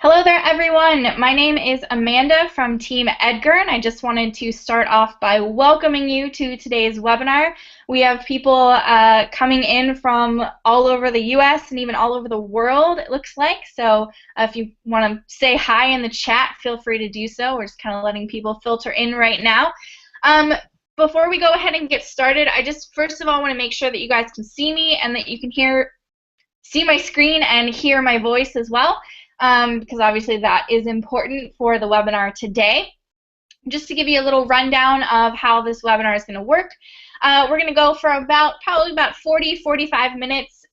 Hello there, everyone. My name is Amanda from Team Edgar, and I just wanted to start off by welcoming you to today's webinar. We have people coming in from all over the U.S. and even all over the world, it looks like. So if you want to say hi in the chat, feel free to do so. We're just kind of letting people filter in right now. Before we go ahead and get started, I just first of all want to make sure that you guys can see me and that you can see my screen and hear my voice as well. Because obviously that is important for the webinar today. Just to give you a little rundown of how this webinar is going to work, we're going to go for probably about 40-45 minutes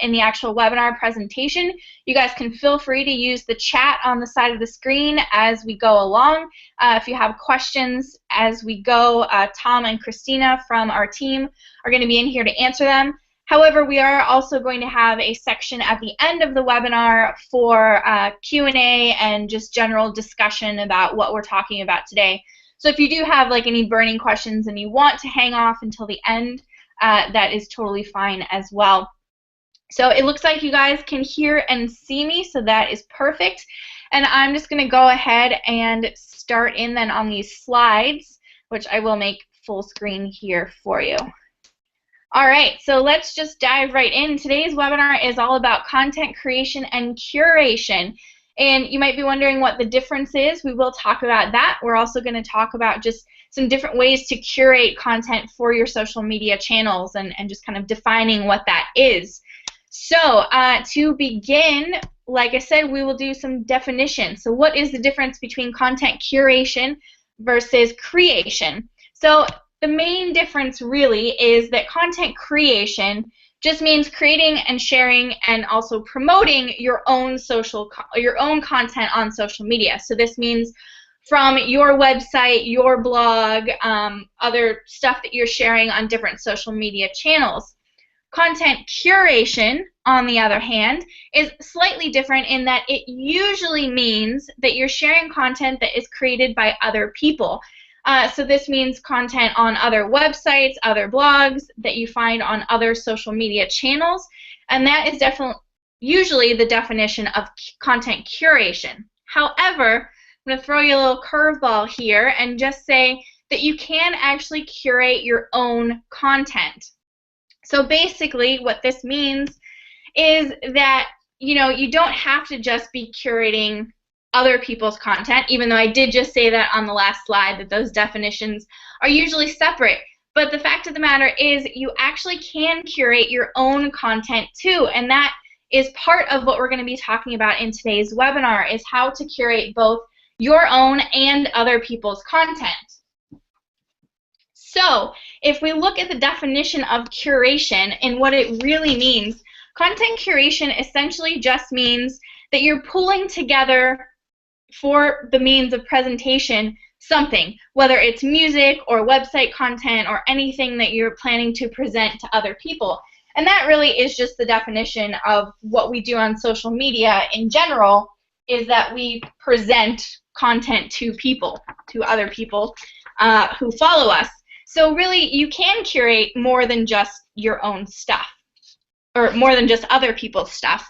in the actual webinar presentation. You guys can feel free to use the chat on the side of the screen as we go along. If you have questions as we go, Tom and Christina from our team are going to be in here to answer them. However, we are also going to have a section at the end of the webinar for Q&A and just general discussion about what we're talking about today. So if you do have like any burning questions and you want to hang off until the end, that is totally fine as well. So it looks like you guys can hear and see me, so that is perfect. And I'm just going to go ahead and start in then on these slides, which I will make full screen here for you. All right, so let's just dive right in. Today's webinar is all about content creation and curation. And you might be wondering what the difference is. We will talk about that. We're also going to talk about just some different ways to curate content for your social media channels and just kind of defining what that is. So to begin, like I said, we will do some definitions. So what is the difference between content curation versus creation? So the main difference really is that content creation just means creating and sharing and also promoting your own content on social media. So this means from your website, your blog, other stuff that you're sharing on different social media channels. Content curation, on the other hand, is slightly different in that it usually means that you're sharing content that is created by other people. So this means content on other websites, other blogs that you find on other social media channels, and that is usually the definition of content curation. However, I'm going to throw you a little curveball here and just say that you can actually curate your own content. So basically what this means is that you don't have to just be curating other people's content, even though I did just say that on the last slide that those definitions are usually separate. But the fact of the matter is you actually can curate your own content too, and that is part of what we're going to be talking about in today's webinar, is how to curate both your own and other people's content. So if we look at the definition of curation and what it really means, content curation essentially just means that you're pulling together for the means of presentation something, whether it's music or website content or anything that you're planning to present to other people. And that really is just the definition of what we do on social media in general, is that we present content to people, to other people who follow us. So really you can curate more than just your own stuff, or more than just other people's stuff.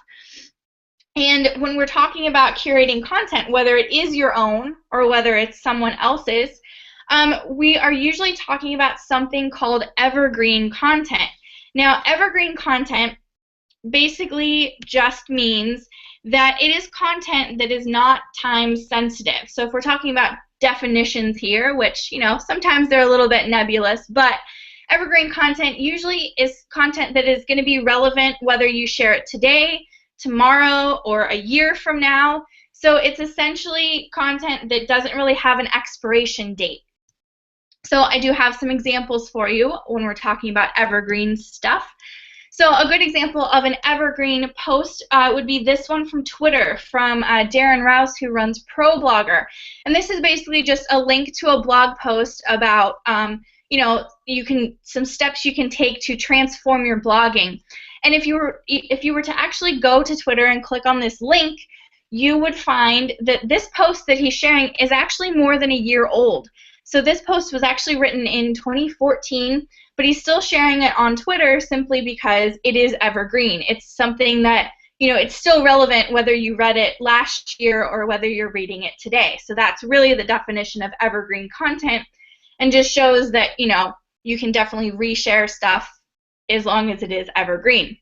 And when we're talking about curating content, whether it is your own or whether it's someone else's, we are usually talking about something called evergreen content. Now, evergreen content basically just means that it is content that is not time sensitive. So if we're talking about definitions here, which, sometimes they're a little bit nebulous, but evergreen content usually is content that is going to be relevant whether you share it today, tomorrow, or a year from now. So it's essentially content that doesn't really have an expiration date. So I do have some examples for you when we're talking about evergreen stuff. So a good example of an evergreen post would be this one from Twitter from Darren Rouse, who runs ProBlogger. And this is basically just a link to a blog post about some steps you can take to transform your blogging. And if you were to actually go to Twitter and click on this link, you would find that this post that he's sharing is actually more than a year old. So this post was actually written in 2014, but he's still sharing it on Twitter simply because it is evergreen. It's something that it's still relevant whether you read it last year or whether you're reading it today. So that's really the definition of evergreen content, and just shows that, you can definitely reshare stuff as long as it is evergreen.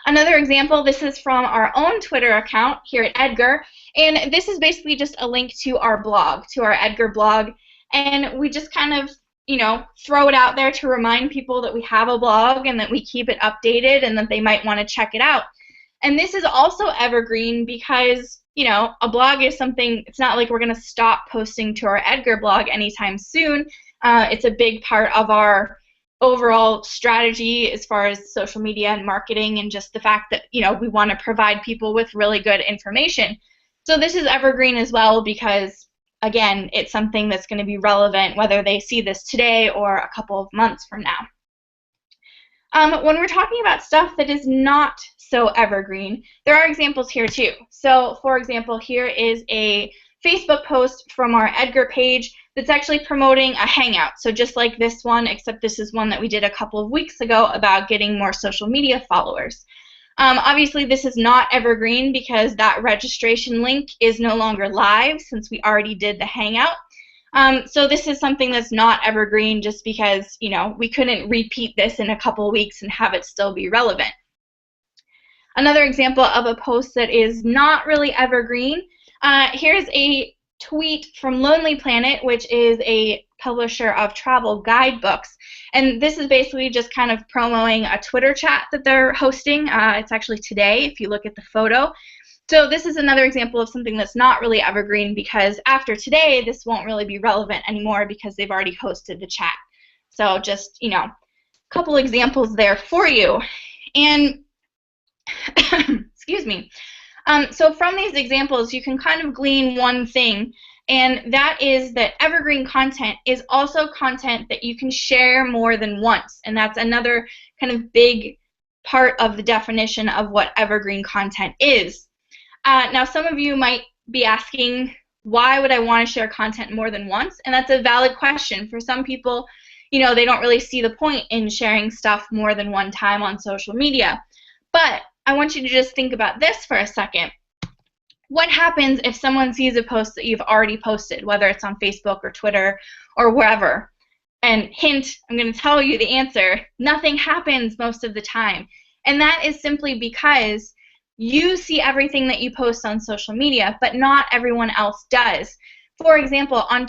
Another example, this is from our own Twitter account here at Edgar, and this is basically just a link to our blog, to our Edgar blog, and we just kind of, throw it out there to remind people that we have a blog and that we keep it updated and that they might want to check it out. And this is also evergreen because, a blog is something, it's not like we're going to stop posting to our Edgar blog anytime soon. It's a big part of our overall strategy as far as social media and marketing, and just the fact that, we want to provide people with really good information. So this is evergreen as well because, again, it's something that's going to be relevant whether they see this today or a couple of months from now. When we're talking about stuff that is not so evergreen, there are examples here too. So, for example, here is a Facebook post from our Edgar page that's actually promoting a hangout. So just like this one, except this is one that we did a couple of weeks ago about getting more social media followers. Obviously, this is not evergreen because that registration link is no longer live since we already did the hangout. So this is something that's not evergreen just because, we couldn't repeat this in a couple of weeks and have it still be relevant. Another example of a post that is not really evergreen, here's a tweet from Lonely Planet, which is a publisher of travel guidebooks. And this is basically just kind of promoting a Twitter chat that they're hosting. It's actually today if you look at the photo. So this is another example of something that's not really evergreen because after today, this won't really be relevant anymore because they've already hosted the chat. So just, a couple examples there for you. And, excuse me. So from these examples, you can kind of glean one thing, and that is that evergreen content is also content that you can share more than once. And that's another kind of big part of the definition of what evergreen content is. Now, some of you might be asking, why would I want to share content more than once? And that's a valid question. For some people, they don't really see the point in sharing stuff more than one time on social media. But I want you to just think about this for a second. What happens if someone sees a post that you've already posted, whether it's on Facebook or Twitter or wherever? And hint, I'm going to tell you the answer. Nothing happens most of the time. And that is simply because you see everything that you post on social media, but not everyone else does. For example, on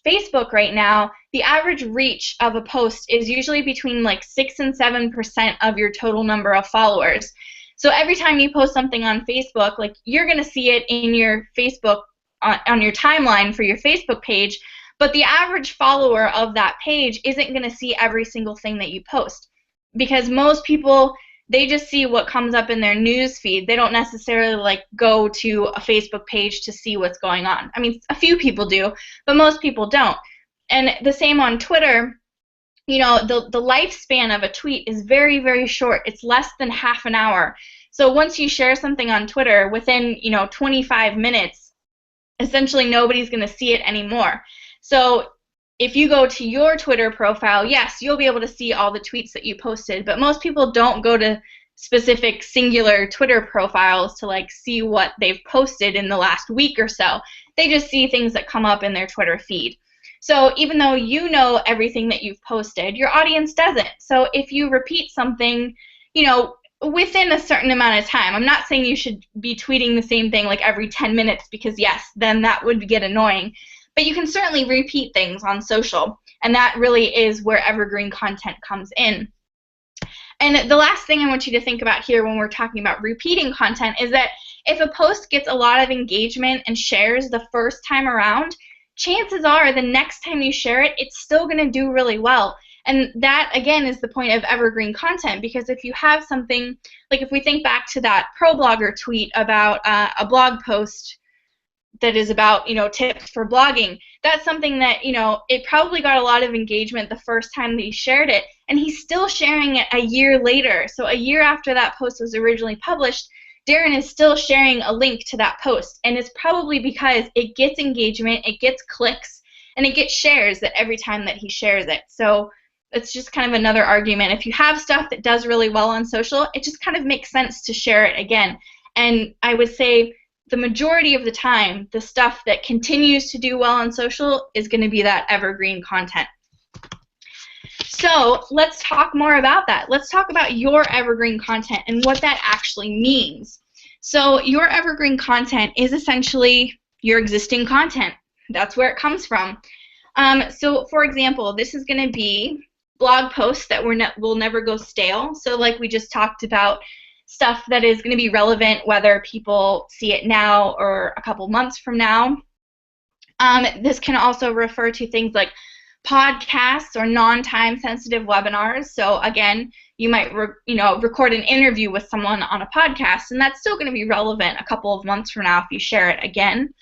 Facebook right now, the average reach of a post is usually between like 6 and 7% of your total number of followers. So every time you post something on Facebook, like you're going to see it in your Facebook, on your timeline for your Facebook page, but the average follower of that page isn't going to see every single thing that you post because most people, they just see what comes up in their news feed. They don't necessarily like go to a Facebook page to see what's going on. I mean, a few people do, but most people don't. And the same on Twitter. The lifespan of a tweet is very, very short. It's less than half an hour. So once you share something on Twitter, within 25 minutes, essentially nobody's going to see it anymore. So if you go to your Twitter profile, yes, you'll be able to see all the tweets that you posted, but most people don't go to specific singular Twitter profiles to like see what they've posted in the last week or so. They just see things that come up in their Twitter feed. So even though you know everything that you've posted, your audience doesn't. So if you repeat something, within a certain amount of time, I'm not saying you should be tweeting the same thing like every 10 minutes because yes, then that would get annoying. But you can certainly repeat things on social, and that really is where evergreen content comes in. And the last thing I want you to think about here when we're talking about repeating content is that if a post gets a lot of engagement and shares the first time around, chances are the next time you share it, it's still going to do really well. And that, again, is the point of evergreen content, because if you have something, like if we think back to that ProBlogger tweet about a blog post that is about, tips for blogging, that's something that, it probably got a lot of engagement the first time that he shared it, and he's still sharing it a year later. So a year after that post was originally published, Darren is still sharing a link to that post, and it's probably because it gets engagement, it gets clicks, and it gets shares that every time that he shares it. So it's just kind of another argument. If you have stuff that does really well on social, it just kind of makes sense to share it again. And I would say the majority of the time, the stuff that continues to do well on social is going to be that evergreen content. So let's talk more about that. Let's talk about your evergreen content and what that actually means. So your evergreen content is essentially your existing content. That's where it comes from. So for example, this is going to be blog posts that will never go stale. So like we just talked about, stuff that is going to be relevant whether people see it now or a couple months from now. This can also refer to things like podcasts or non-time sensitive webinars. So again, you might record an interview with someone on a podcast, and that's still going to be relevant a couple of months from now if you share it again.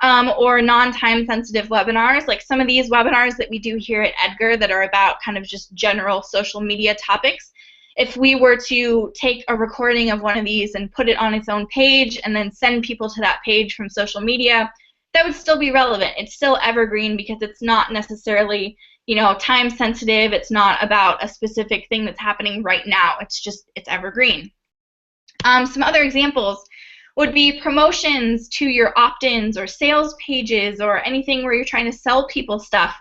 Or non-time sensitive webinars, like some of these webinars that we do here at Edgar that are about kind of just general social media topics. If we were to take a recording of one of these and put it on its own page and then send people to that page from social media, that would still be relevant. It's still evergreen because it's not necessarily, time sensitive. It's not about a specific thing that's happening right now. It's evergreen. Some other examples would be promotions to your opt-ins or sales pages or anything where you're trying to sell people stuff.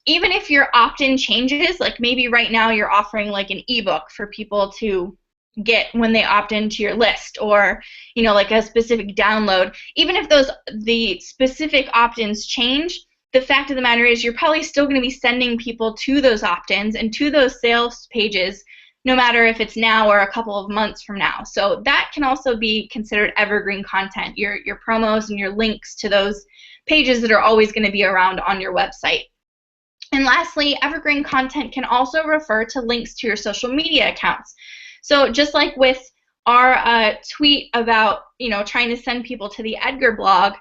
Even if your opt-in changes, like maybe right now you're offering like an ebook for people to get when they opt into your list, or like a specific download. Even if the specific opt-ins change, the fact of the matter is you're probably still going to be sending people to those opt-ins and to those sales pages, no matter if it's now or a couple of months from now. So that can also be considered evergreen content, your promos and your links to those pages that are always going to be around on your website. And lastly, evergreen content can also refer to links to your social media accounts. So just like with our tweet about trying to send people to the Edgar blog,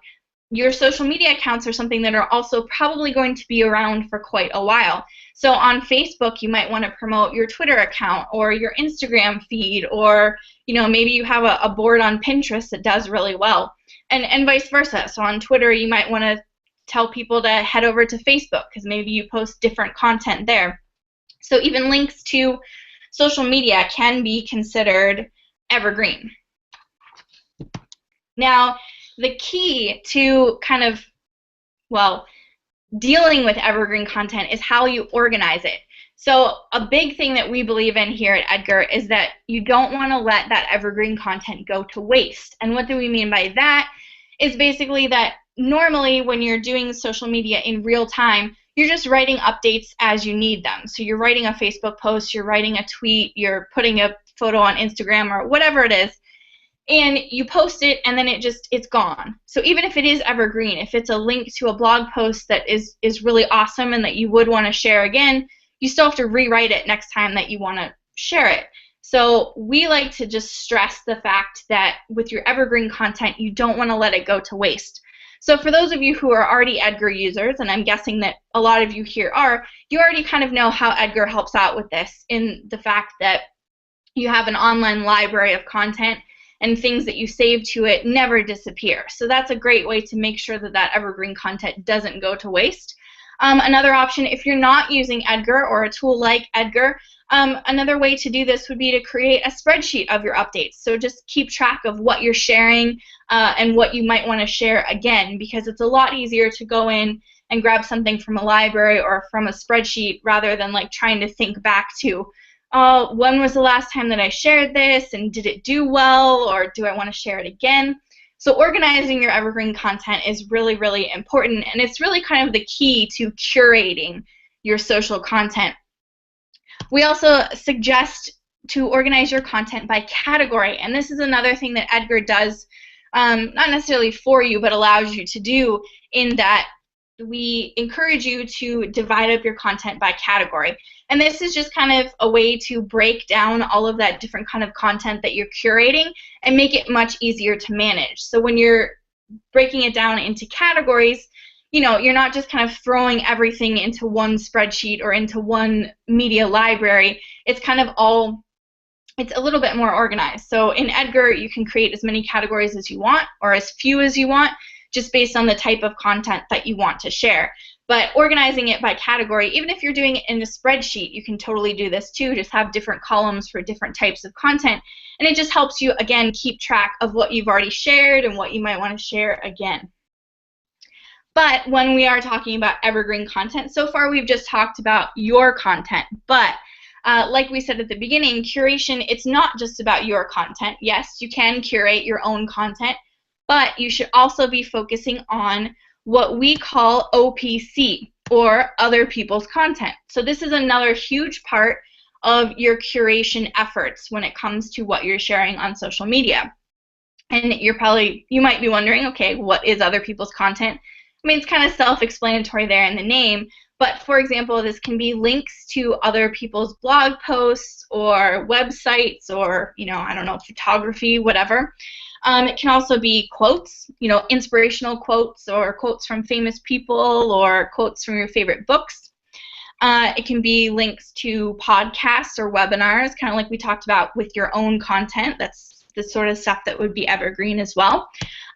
your social media accounts are something that are also probably going to be around for quite a while. So on Facebook, you might want to promote your Twitter account or your Instagram feed, or maybe you have a board on Pinterest that does really well, and vice versa. So on Twitter, you might want to tell people to head over to Facebook because maybe you post different content there. So even links to social media can be considered evergreen. Now, the key to kind of, dealing with evergreen content is how you organize it. So a big thing that we believe in here at Edgar is that you don't want to let that evergreen content go to waste. And what do we mean by that is basically that normally when you're doing social media in real time, you're just writing updates as you need them. So you're writing a Facebook post, you're writing a tweet, you're putting a photo on Instagram or whatever it is, and you post it and then it's gone. So even if it is evergreen, if it's a link to a blog post that is really awesome and that you would want to share again, you still have to rewrite it next time that you want to share it. So we like to just stress the fact that with your evergreen content, you don't want to let it go to waste. So for those of you who are already Edgar users, and I'm guessing that a lot of you here are, you already kind of know how Edgar helps out with this in the fact that you have an online library of content and things that you save to it never disappear. So that's a great way to make sure that that evergreen content doesn't go to waste. Another option, if you're not using Edgar or a tool like Edgar, another way to do this would be to create a spreadsheet of your updates. So just keep track of what you're sharing and what you might want to share again, because it's a lot easier to go in and grab something from a library or from a spreadsheet rather than like trying to think back to, oh, when was the last time that I shared this, and did it do well, or do I want to share it again? So organizing your evergreen content is really, really important, and it's really kind of the key to curating your social content. We also suggest to organize your content by category, and this is another thing that Edgar does, not necessarily for you, but allows you to do, in that we encourage you to divide up your content by category. And this is just kind of a way to break down all of that different kind of content that you're curating and make it much easier to manage. So when you're breaking it down into categories, you're not just kind of throwing everything into one spreadsheet or into one media library. It's kind of it's a little bit more organized. So in Edgar, you can create as many categories as you want or as few as you want, just based on the type of content that you want to share. But organizing it by category, even if you're doing it in a spreadsheet, you can totally do this too. Just have different columns for different types of content. And it just helps you, again, keep track of what you've already shared and what you might want to share again. But when we are talking about evergreen content, so far we've just talked about your content. But like we said at the beginning, curation, it's not just about your content. Yes, you can curate your own content, but you should also be focusing on what we call OPC, or other people's content. So this is another huge part of your curation efforts when it comes to what you're sharing on social media. And you might be wondering, okay, what is other people's content? I mean, it's kind of self-explanatory there in the name, but for example, this can be links to other people's blog posts or websites or, I don't know, photography, whatever. It can also be quotes, inspirational quotes or quotes from famous people or quotes from your favorite books. It can be links to podcasts or webinars, kind of like we talked about with your own content. That's the sort of stuff that would be evergreen as well,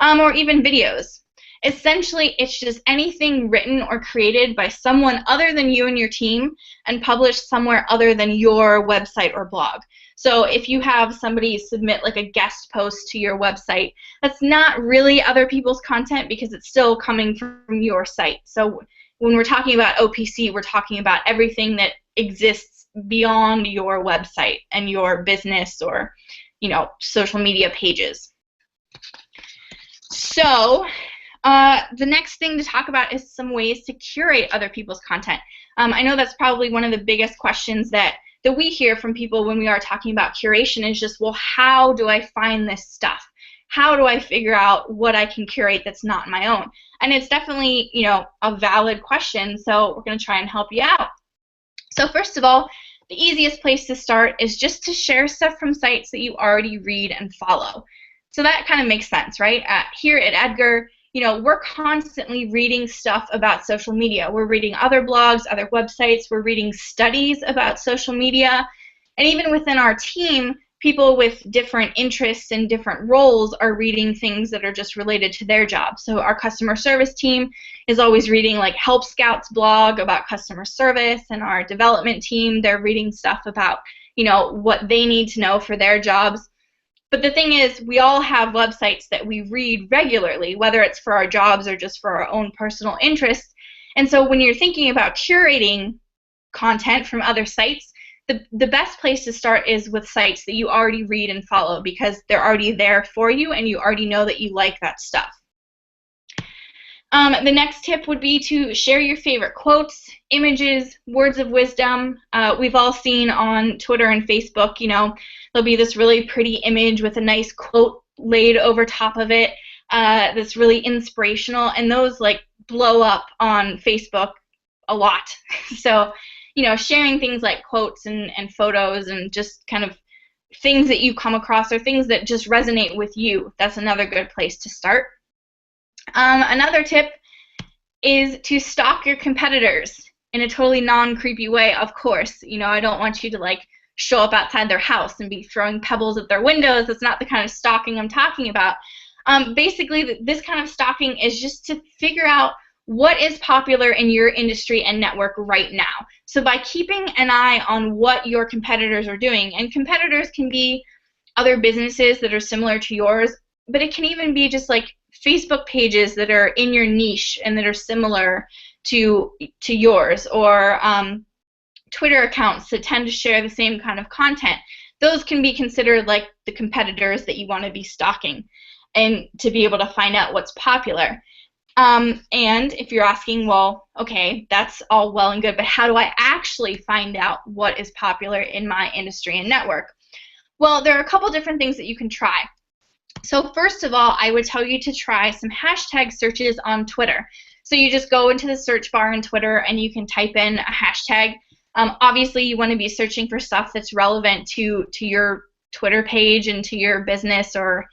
or even videos. Essentially, it's just anything written or created by someone other than you and your team and published somewhere other than your website or blog. So if you have somebody submit like a guest post to your website, that's not really other people's content because it's still coming from your site. So when we're talking about OPC, we're talking about everything that exists beyond your website and your business or, social media pages. So the next thing to talk about is some ways to curate other people's content. I know that's probably one of the biggest questions that we hear from people when we are talking about curation is just, well, how do I find this stuff? How do I figure out what I can curate that's not my own? And it's definitely, a valid question, so we're going to try and help you out. So first of all, the easiest place to start is just to share stuff from sites that you already read and follow. So that kind of makes sense, right? Here at Edgar, we're constantly reading stuff about social media. We're reading other blogs, other websites. We're reading studies about social media. And even within our team, people with different interests and different roles are reading things that are just related to their job. So our customer service team is always reading like Help Scout's blog about customer service, and our development team, they're reading stuff about, what they need to know for their jobs. But the thing is, we all have websites that we read regularly, whether it's for our jobs or just for our own personal interests. And so when you're thinking about curating content from other sites, the best place to start is with sites that you already read and follow because they're already there for you and you already know that you like that stuff. The next tip would be to share your favorite quotes, images, words of wisdom. We've all seen on Twitter and Facebook, there'll be this really pretty image with a nice quote laid over top of it that's really inspirational, and those blow up on Facebook a lot. So, sharing things like quotes and photos and just kind of things that you come across or things that just resonate with you, that's another good place to start. Another tip is to stalk your competitors in a totally non-creepy way, of course. I don't want you to show up outside their house and be throwing pebbles at their windows. That's not the kind of stalking I'm talking about. Basically, this kind of stalking is just to figure out what is popular in your industry and network right now. So by keeping an eye on what your competitors are doing, and competitors can be other businesses that are similar to yours, but it can even be just Facebook pages that are in your niche and that are similar to yours, or Twitter accounts that tend to share the same kind of content. Those can be considered like the competitors that you want to be stalking and to be able to find out what's popular. And if you're asking, well, okay, that's all well and good, but how do I actually find out what is popular in my industry and network? Well, there are a couple different things that you can try. So first of all, I would tell you to try some hashtag searches on Twitter. So you just go into the search bar in Twitter and you can type in a hashtag. Obviously, you want to be searching for stuff that's relevant to your Twitter page and to your business or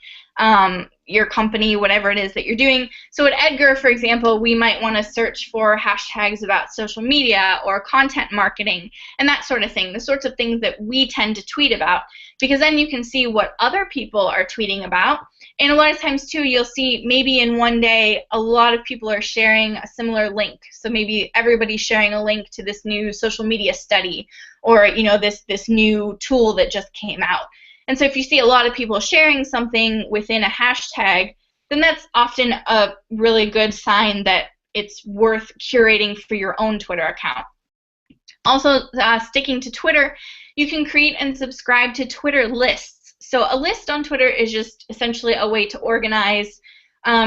your company, whatever it is that you're doing. So at Edgar, for example, we might want to search for hashtags about social media or content marketing and that sort of thing, the sorts of things that we tend to tweet about, because then you can see what other people are tweeting about And a lot of times too, you'll see maybe in one day a lot of people are sharing a similar link. So maybe everybody's sharing a link to this new social media study, or this new tool that just came out. And so if you see a lot of people sharing something within a hashtag, then that's often a really good sign that it's worth curating for your own Twitter account. Also, sticking to Twitter, you can create and subscribe to Twitter lists. So a list on Twitter is just essentially a way to organize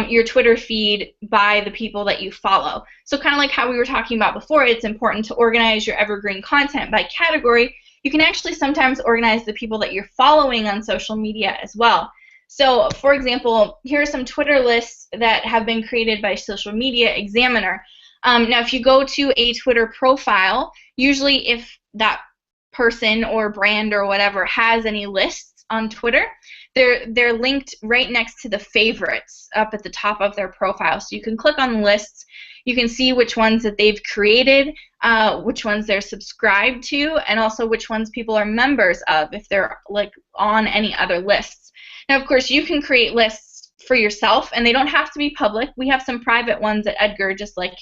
your Twitter feed by the people that you follow. So kind of like how we were talking about before, it's important to organize your evergreen content by category. You can actually sometimes organize the people that you're following on social media as well. So, for example, here are some Twitter lists that have been created by Social Media Examiner. Now, if you go to a Twitter profile, usually if that person or brand or whatever has any lists on Twitter, they're linked right next to the favorites up at the top of their profile. So you can click on the lists. You can see which ones that they've created, which ones they're subscribed to, and also which ones people are members of if they're like on any other lists. Now, of course, you can create lists for yourself, and they don't have to be public. We have some private ones at Edgar, just like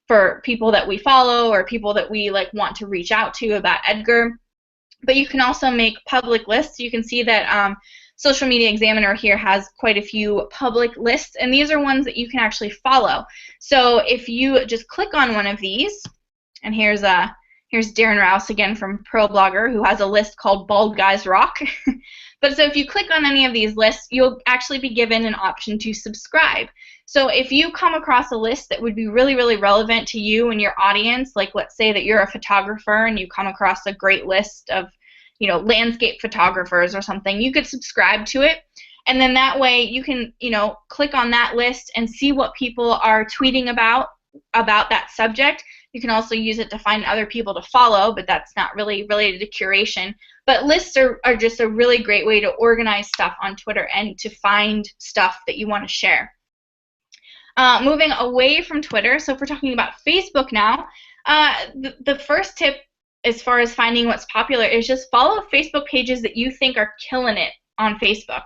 for people that we follow or people that we like want to reach out to about Edgar. But you can also make public lists. You can see that Social Media Examiner here has quite a few public lists, and these are ones that you can actually follow. So if you just click on one of these, and here's Darren Rouse again from ProBlogger, who has a list called Bald Guys Rock. But so if you click on any of these lists, you'll actually be given an option to subscribe. So if you come across a list that would be really, really relevant to you and your audience, like let's say that you're a photographer and you come across a great list of, landscape photographers or something, you could subscribe to it. And then that way you can, click on that list and see what people are tweeting about that subject. You can also use it to find other people to follow, but that's not really related to curation. But lists are just a really great way to organize stuff on Twitter and to find stuff that you want to share. Moving away from Twitter, so if we're talking about Facebook now, the first tip as far as finding what's popular is just follow Facebook pages that you think are killing it on Facebook.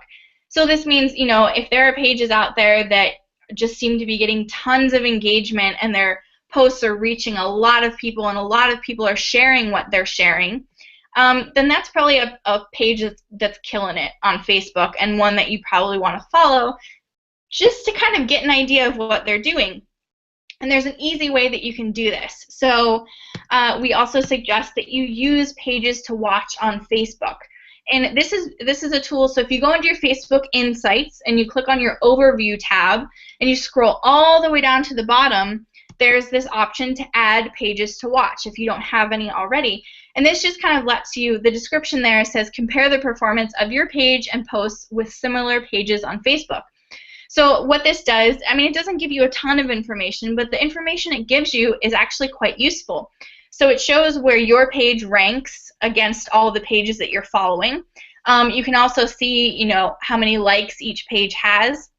So this means, if there are pages out there that just seem to be getting tons of engagement and their posts are reaching a lot of people and a lot of people are sharing what they're sharing, then that's probably a page that's killing it on Facebook and one that you probably want to follow just to kind of get an idea of what they're doing. And there's an easy way that you can do this. So we also suggest that you use pages to watch on Facebook. And this is a tool, so if you go into your Facebook Insights and you click on your Overview tab and you scroll all the way down to the bottom, there's this option to add pages to watch if you don't have any already. And this just kind of lets you, the description there says, compare the performance of your page and posts with similar pages on Facebook. So what this does, it doesn't give you a ton of information, but the information it gives you is actually quite useful. So it shows where your page ranks against all the pages that you're following. You can also see, how many likes each page has.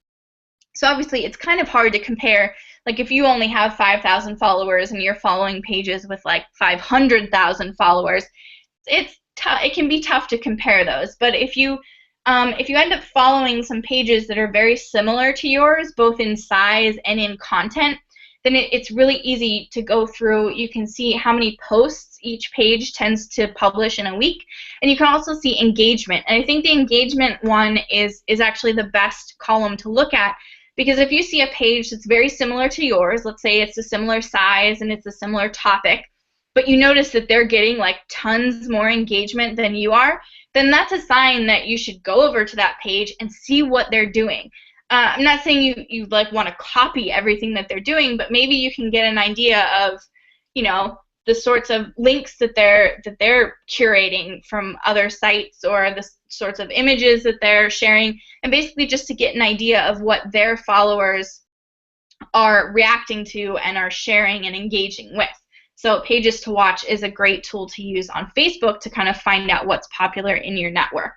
So obviously it's kind of hard to compare. Like if you only have 5,000 followers and you're following pages with like 500,000 followers, it can be tough to compare those. But if you end up following some pages that are very similar to yours, both in size and in content, then it's really easy to go through. You can see how many posts each page tends to publish in a week, and you can also see engagement. And I think the engagement one is actually the best column to look at, because if you see a page that's very similar to yours, let's say it's a similar size and it's a similar topic, but you notice that they're getting like tons more engagement than you are, then that's a sign that you should go over to that page and see what they're doing. I'm not saying you like want to copy everything that they're doing, but maybe you can get an idea of, the sorts of links that they're curating from other sites, or the sorts of images that they're sharing, and basically just to get an idea of what their followers are reacting to and are sharing and engaging with. So pages to watch is a great tool to use on Facebook to kind of find out what's popular in your network.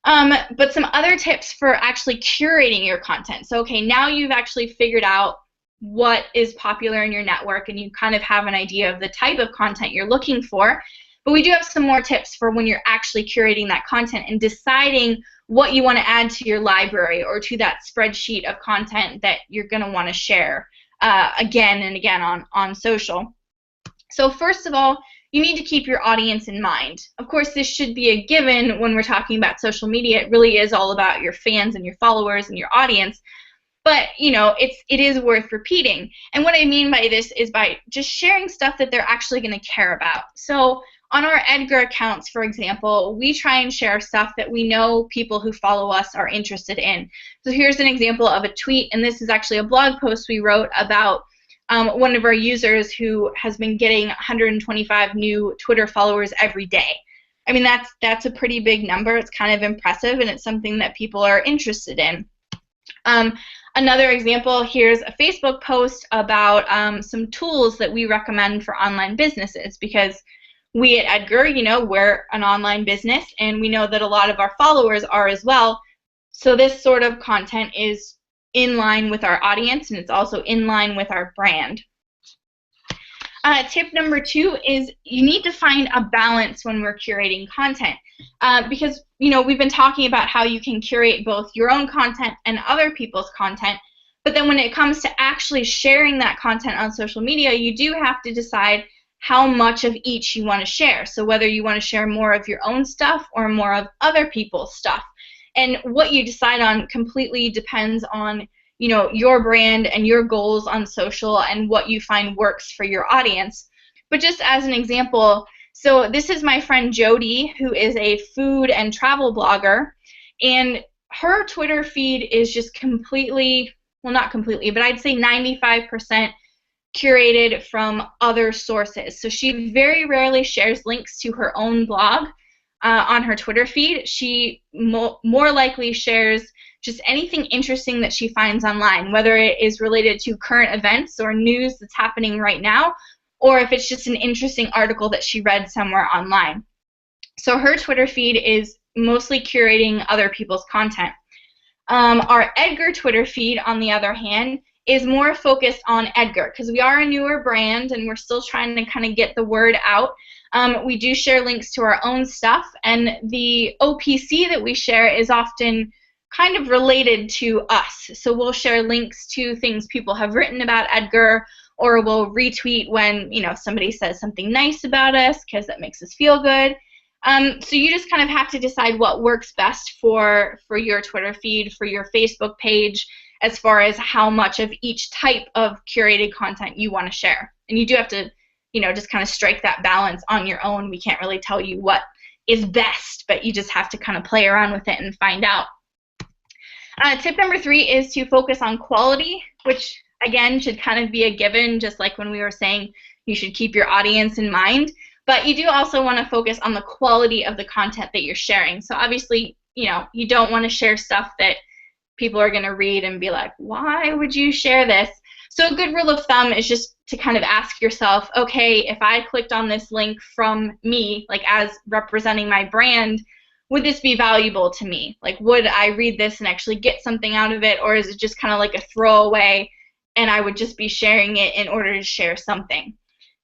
But some other tips for actually curating your content. So okay, now you've actually figured out what is popular in your network and you kind of have an idea of the type of content you're looking for. But we do have some more tips for when you're actually curating that content and deciding what you want to add to your library or to that spreadsheet of content that you're going to want to share again and again on social. So first of all, you need to keep your audience in mind. Of course, this should be a given when we're talking about social media. It really is all about your fans and your followers and your audience. But, you know, it is worth repeating. And what I mean by this is by just sharing stuff that they're actually going to care about. So on our Edgar accounts, for example, we try and share stuff that we know people who follow us are interested in. So here's an example of a tweet, and this is actually a blog post we wrote about one of our users who has been getting 125 new Twitter followers every day. I mean, that's a pretty big number. It's kind of impressive, and it's something that people are interested in. Another example, here's a Facebook post about some tools that we recommend for online businesses, because we at Edgar, you know, we're an online business, and we know that a lot of our followers are as well. So this sort of content is in line with our audience, and it's also in line with our brand. Tip number 2 is you need to find a balance when we're curating content, because, you know, we've been talking about how you can curate both your own content and other people's content, but then when it comes to actually sharing that content on social media, you do have to decide how much of each you want to share. So whether you want to share more of your own stuff or more of other people's stuff. And what you decide on completely depends on, you know, your brand and your goals on social and what you find works for your audience. But just as an example, so this is my friend Jody, who is a food and travel blogger, and her Twitter feed is just completely, well, not completely, but I'd say 95% curated from other sources. So she very rarely shares links to her own blog on her Twitter feed. She more likely shares just anything interesting that she finds online, whether it is related to current events or news that's happening right now, or if it's just an interesting article that she read somewhere online. So her Twitter feed is mostly curating other people's content. Our Edgar Twitter feed, on the other hand, is more focused on Edgar, because we are a newer brand and we're still trying to kind of get the word out. We do share links to our own stuff, and the OPC that we share is often kind of related to us. So we'll share links to things people have written about Edgar, or we'll retweet when, you know, somebody says something nice about us, because that makes us feel good. So you just kind of have to decide what works best for your Twitter feed, for your Facebook page, as far as how much of each type of curated content you want to share. And you do have to, you know, just kind of strike that balance on your own. We can't really tell you what is best, but you just have to kind of play around with it and find out. Tip number 3 is to focus on quality, which again should kind of be a given, just like when we were saying you should keep your audience in mind. But you do also want to focus on the quality of the content that you're sharing. So obviously, you know, you don't want to share stuff that people are going to read and be like, why would you share this? So a good rule of thumb is just to kind of ask yourself, okay, if I clicked on this link from me, like as representing my brand, would this be valuable to me? Like, would I read this and actually get something out of it, or is it just kind of like a throwaway and I would just be sharing it in order to share something?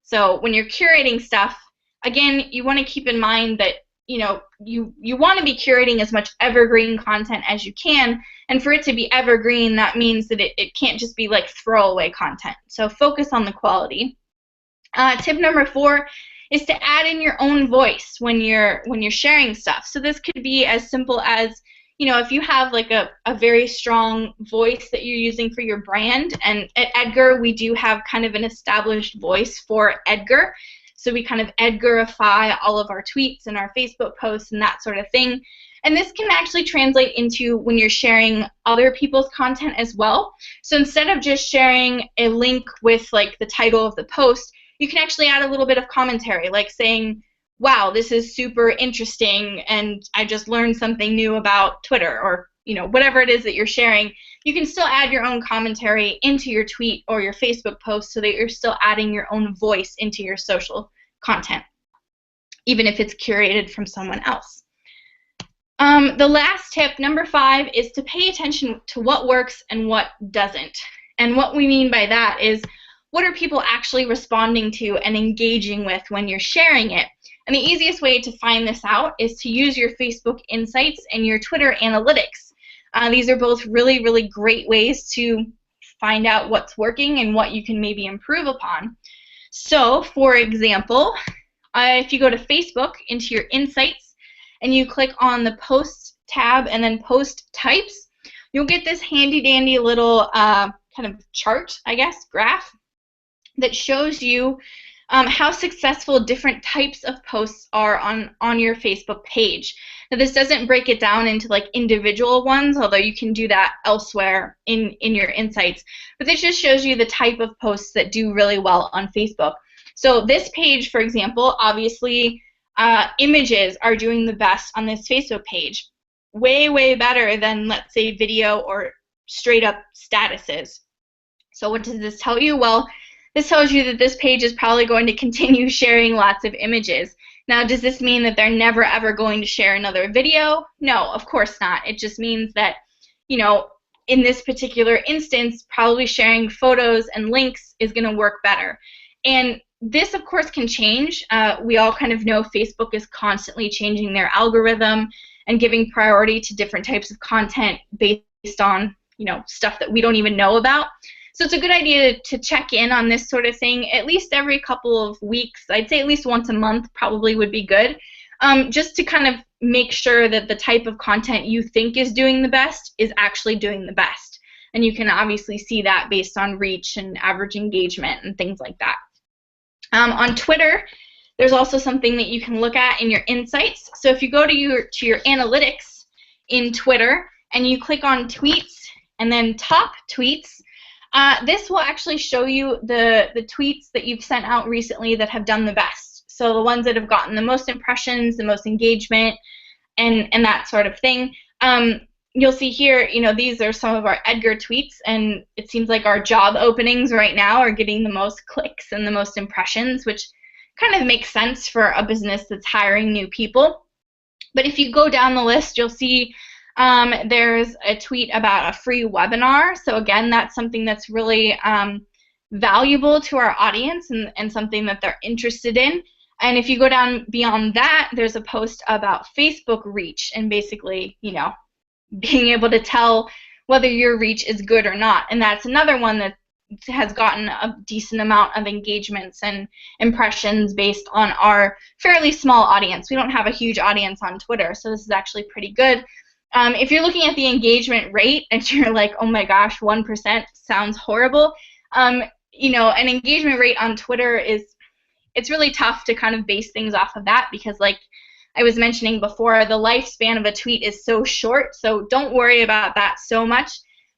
So when you're curating stuff, again, you want to keep in mind that, you know, you want to be curating as much evergreen content as you can, and for it to be evergreen, that means that it can't just be like throwaway content. So focus on the quality. Tip number 4 is to add in your own voice when you're sharing stuff. So this could be as simple as, you know, if you have like a very strong voice that you're using for your brand, and at Edgar we do have kind of an established voice for Edgar. So we kind of Edgarify all of our tweets and our Facebook posts and that sort of thing. And this can actually translate into when you're sharing other people's content as well. So instead of just sharing a link with like the title of the post, you can actually add a little bit of commentary, like saying, wow, this is super interesting and I just learned something new about Twitter, or, you know, whatever it is that you're sharing. You can still add your own commentary into your tweet or your Facebook post so that you're still adding your own voice into your social content, even if it's curated from someone else. The last tip, number 5, is to pay attention to what works and what doesn't. And what we mean by that is, what are people actually responding to and engaging with when you're sharing it? And the easiest way to find this out is to use your Facebook Insights and your Twitter Analytics. These are both really, really great ways to find out what's working and what you can maybe improve upon. So, for example, if you go to Facebook into your Insights and you click on the Post tab and then Post Types, you'll get this handy-dandy little kind of chart, I guess, graph that shows you how successful different types of posts are on your Facebook page. Now, this doesn't break it down into like individual ones, although you can do that elsewhere in your Insights. But this just shows you the type of posts that do really well on Facebook. So this page, for example, obviously images are doing the best on this Facebook page. Way, way better than, let's say, video or straight up statuses. So what does this tell you? Well, this tells you that this page is probably going to continue sharing lots of images. Now, does this mean that they're never ever going to share another video? No, of course not. It just means that, you know, in this particular instance, probably sharing photos and links is going to work better. And this, of course, can change. We all kind of know Facebook is constantly changing their algorithm and giving priority to different types of content based on, you know, stuff that we don't even know about. So it's a good idea to check in on this sort of thing at least every couple of weeks. I'd say at least once a month probably would be good, just to kind of make sure that the type of content you think is doing the best is actually doing the best. And you can obviously see that based on reach and average engagement and things like that. On Twitter, there's also something that you can look at in your Insights. So if you go to your Analytics in Twitter and you click on Tweets and then Top Tweets, this will actually show you the tweets that you've sent out recently that have done the best. So the ones that have gotten the most impressions, the most engagement, and that sort of thing. You'll see here, you know, these are some of our Edgar tweets, and it seems like our job openings right now are getting the most clicks and the most impressions, which kind of makes sense for a business that's hiring new people. But if you go down the list, you'll see there's a tweet about a free webinar. So again, that's something that's really valuable to our audience and something that they're interested in. And if you go down beyond that, there's a post about Facebook reach and basically, you know, being able to tell whether your reach is good or not. And that's another one that has gotten a decent amount of engagements and impressions based on our fairly small audience. We don't have a huge audience on Twitter, so this is actually pretty good. If you're looking at the engagement rate and you're like, oh my gosh, 1% sounds horrible, you know, an engagement rate on Twitter it's really tough to kind of base things off of that because, like I was mentioning before, the lifespan of a tweet is so short, so don't worry about that so much.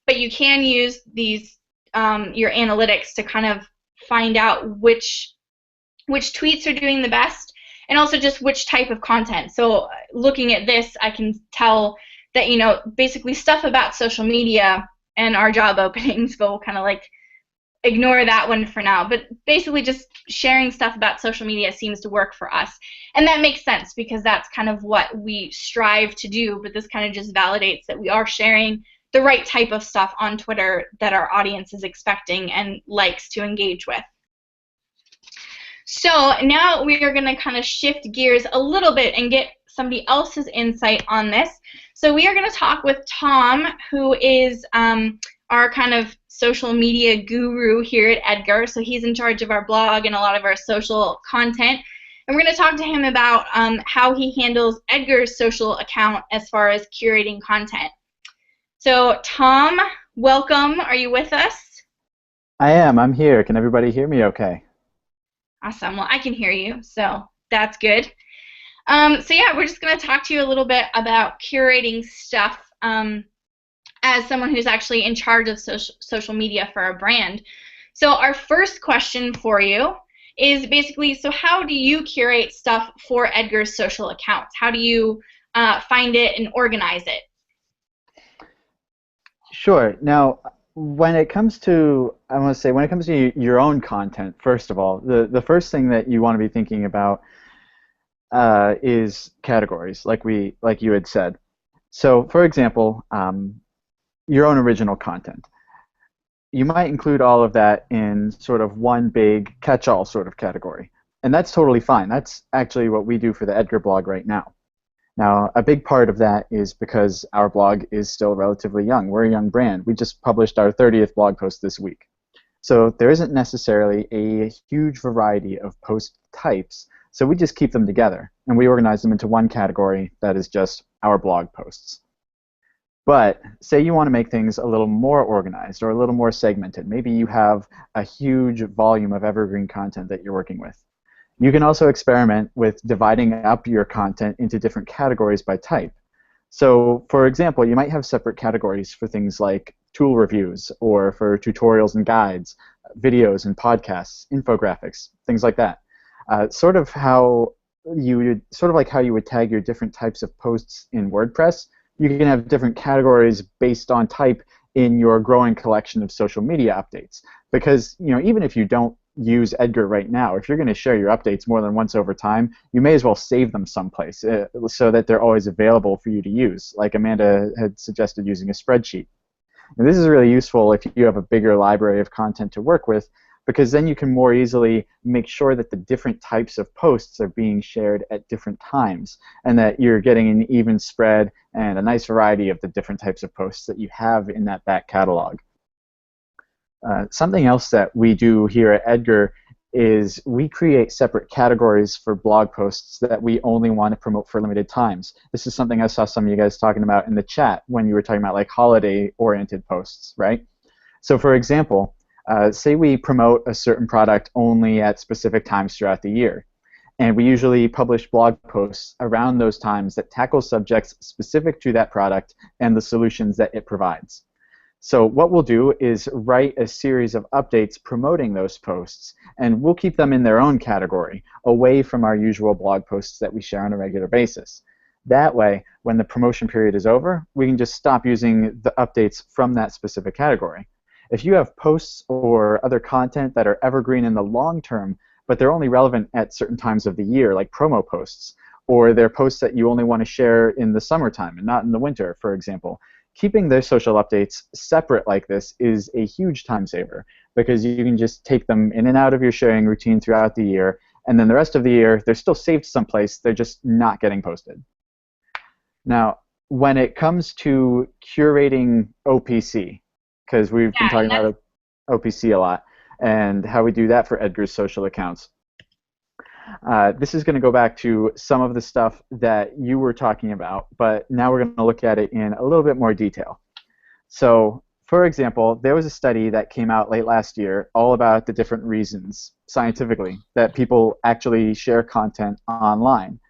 But you can use these your analytics to kind of find out which tweets are doing the best and also just which type of content. So looking at this, I can tell that, you know, basically stuff about social media and our job openings, but we'll kind of like ignore that one for now. But basically just sharing stuff about social media seems to work for us. And that makes sense because that's kind of what we strive to do, but this kind of just validates that we are sharing the right type of stuff on Twitter that our audience is expecting and likes to engage with. So now we are going to kind of shift gears a little bit and get somebody else's insight on this. So we are going to talk with Tom, who is our kind of social media guru here at Edgar. So he's in charge of our blog and a lot of our social content. And we're going to talk to him about how he handles Edgar's social account as far as curating content. So Tom, welcome. Are you with us? I am. I'm here. Can everybody hear me okay? Awesome. Well, I can hear you, so that's good. So yeah, we're just going to talk to you a little bit about curating stuff as someone who's actually in charge of social media for a brand. So our first question for you is basically, so how do you curate stuff for Edgar's social accounts? How do you find it and organize it? Sure. Now, when it comes to, I want to say, when it comes to your own content, first of all, the first thing that you want to be thinking about is categories, like you had said. So, for example, your own original content. You might include all of that in sort of one big catch-all sort of category. And that's totally fine. That's actually what we do for the Edgar blog right now. Now, a big part of that is because our blog is still relatively young. We're a young brand. We just published our 30th blog post this week. So there isn't necessarily a huge variety of post types, so we just keep them together, and we organize them into one category that is just our blog posts. But say you want to make things a little more organized or a little more segmented. Maybe you have a huge volume of evergreen content that you're working with. You can also experiment with dividing up your content into different categories by type. So, for example, you might have separate categories for things like tool reviews or for tutorials and guides, videos and podcasts, infographics, things like that. Sort of like how you would tag your different types of posts in WordPress. You can have different categories based on type in your growing collection of social media updates. Because even if you don't use Edgar right now, if you're going to share your updates more than once over time, you may as well save them someplace so that they're always available for you to use, like Amanda had suggested using a spreadsheet. And this is really useful if you have a bigger library of content to work with, because then you can more easily make sure that the different types of posts are being shared at different times, and that you're getting an even spread and a nice variety of the different types of posts that you have in that back catalog. Something else that we do here at Edgar is we create separate categories for blog posts that we only want to promote for limited times. This is something I saw some of you guys talking about in the chat when you were talking about like holiday-oriented posts, right? So for example, say we promote a certain product only at specific times throughout the year. And we usually publish blog posts around those times that tackle subjects specific to that product and the solutions that it provides. So what we'll do is write a series of updates promoting those posts, and we'll keep them in their own category, away from our usual blog posts that we share on a regular basis. That way, when the promotion period is over, we can just stop using the updates from that specific category. If you have posts or other content that are evergreen in the long term, but they're only relevant at certain times of the year, like promo posts, or they're posts that you only want to share in the summertime and not in the winter, for example, keeping their social updates separate like this is a huge time saver, because you can just take them in and out of your sharing routine throughout the year, and then the rest of the year they're still saved someplace, they're just not getting posted. Now, when it comes to curating OPC, because we've been talking about OPC a lot, and how we do that for Edgar's social accounts. This is going to go back to some of the stuff that you were talking about, but now we're going to look at it in a little bit more detail. So, for example, there was a study that came out late last year all about the different reasons, scientifically, that people actually share content online.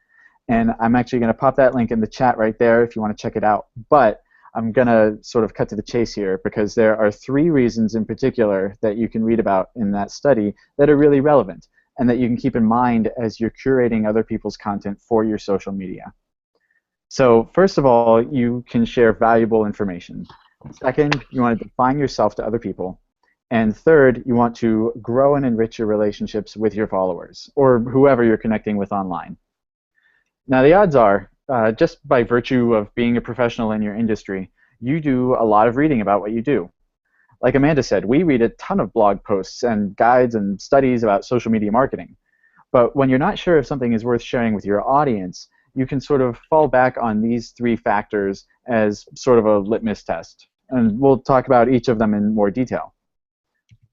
And I'm actually going to pop that link in the chat right there if you want to check it out. But I'm going to sort of cut to the chase here, because there are 3 reasons in particular that you can read about in that study that are really relevant, and that you can keep in mind as you're curating other people's content for your social media. So first of all, you can share valuable information. Second, you want to define yourself to other people. And third, you want to grow and enrich your relationships with your followers, or whoever you're connecting with online. Now the odds are, just by virtue of being a professional in your industry, you do a lot of reading about what you do. Like Amanda said, we read a ton of blog posts and guides and studies about social media marketing. But when you're not sure if something is worth sharing with your audience, you can sort of fall back on these 3 factors as sort of a litmus test. And we'll talk about each of them in more detail.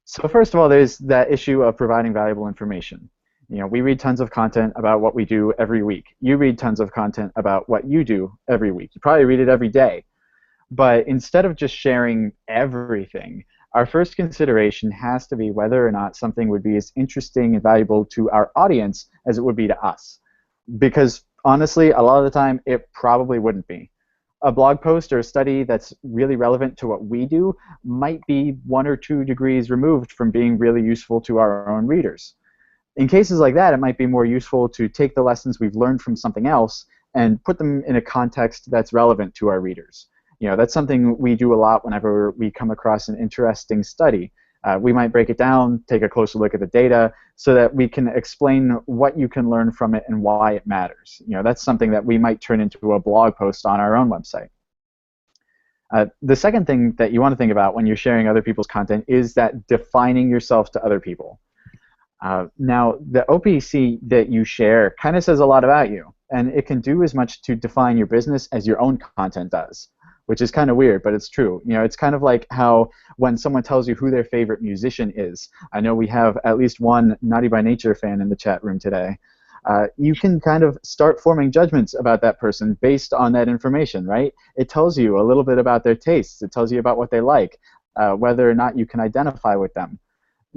So first of all, there's that issue of providing valuable information. We read tons of content about what we do every week. You read tons of content about what you do every week. You probably read it every day. But instead of just sharing everything, our first consideration has to be whether or not something would be as interesting and valuable to our audience as it would be to us. Because honestly, a lot of the time, it probably wouldn't be. A blog post or a study that's really relevant to what we do might be 1 or 2 degrees removed from being really useful to our own readers. In cases like that, it might be more useful to take the lessons we've learned from something else and put them in a context that's relevant to our readers. That's something we do a lot whenever we come across an interesting study. We might break it down, take a closer look at the data, so that we can explain what you can learn from it and why it matters. That's something that we might turn into a blog post on our own website. The second thing that you want to think about when you're sharing other people's content is that defining yourself to other people. Now, the OPC that you share kind of says a lot about you, and it can do as much to define your business as your own content does, which is kind of weird, but it's true. You know, it's kind of like how when someone tells you who their favorite musician is. I know we have at least one Naughty by Nature fan in the chat room today. You can kind of start forming judgments about that person based on that information, right? It tells you a little bit about their tastes. It tells you about what they like, whether or not you can identify with them.